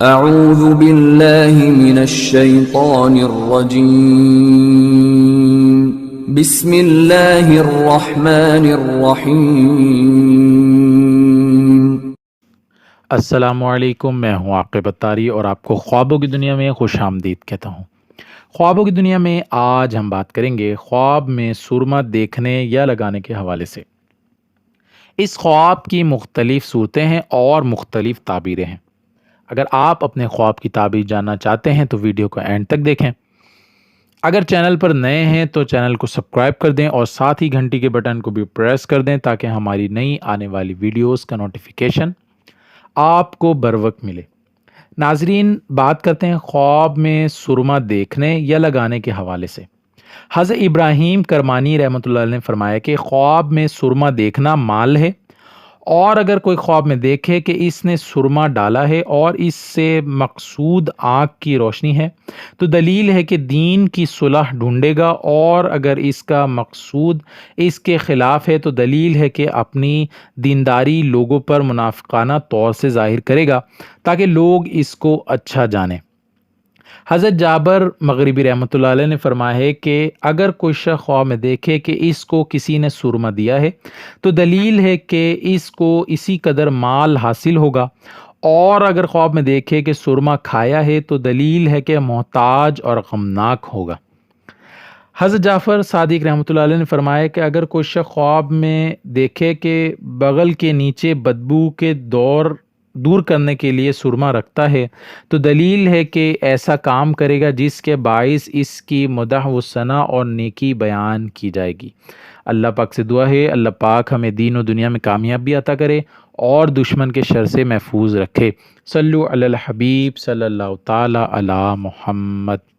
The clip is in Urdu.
اعوذ باللہ من الشیطان الرجیم بسم اللہ الرحمن الرحیم۔ السلام علیکم، میں ہوں عاقب اتاری اور آپ کو خوابوں کی دنیا میں خوش آمدید کہتا ہوں۔ خوابوں کی دنیا میں آج ہم بات کریں گے خواب میں سرما دیکھنے یا لگانے کے حوالے سے۔ اس خواب کی مختلف صورتیں ہیں اور مختلف تعبیریں ہیں۔ اگر آپ اپنے خواب کی تعبیر جاننا چاہتے ہیں تو ویڈیو کو اینڈ تک دیکھیں۔ اگر چینل پر نئے ہیں تو چینل کو سبسکرائب کر دیں اور ساتھ ہی گھنٹی کے بٹن کو بھی پریس کر دیں تاکہ ہماری نئی آنے والی ویڈیوز کا نوٹیفیکیشن آپ کو بروقت ملے۔ ناظرین، بات کرتے ہیں خواب میں سرما دیکھنے یا لگانے کے حوالے سے۔ حضرت ابراہیم کرمانی رحمۃ اللہ علیہ نے فرمایا کہ خواب میں سرما دیکھنا مال ہے، اور اگر کوئی خواب میں دیکھے کہ اس نے سرما ڈالا ہے اور اس سے مقصود آنکھ کی روشنی ہے تو دلیل ہے کہ دین کی صلح ڈھونڈے گا، اور اگر اس کا مقصود اس کے خلاف ہے تو دلیل ہے کہ اپنی دینداری لوگوں پر منافقانہ طور سے ظاہر کرے گا تاکہ لوگ اس کو اچھا جانیں۔ حضرت جابر مغربی رحمۃ اللہ علیہ نے فرمایا ہے کہ اگر کوئی شخص خواب میں دیکھے کہ اس کو کسی نے سرما دیا ہے تو دلیل ہے کہ اس کو اسی قدر مال حاصل ہوگا، اور اگر خواب میں دیکھے کہ سرما کھایا ہے تو دلیل ہے کہ محتاج اور غمناک ہوگا۔ حضرت جعفر صادق رحمۃ اللہ علیہ نے فرمایا کہ اگر کوئی شخص خواب میں دیکھے کہ بغل کے نیچے بدبو کے دور کرنے کے لیے سرما رکھتا ہے تو دلیل ہے کہ ایسا کام کرے گا جس کے باعث اس کی مدح و ثنا اور نیکی بیان کی جائے گی۔ اللہ پاک سے دعا ہے اللہ پاک ہمیں دین و دنیا میں کامیابی عطا کرے اور دشمن کے شر سے محفوظ رکھے۔ صلو علی الحبیب صلی اللہ تعالی علی محمد۔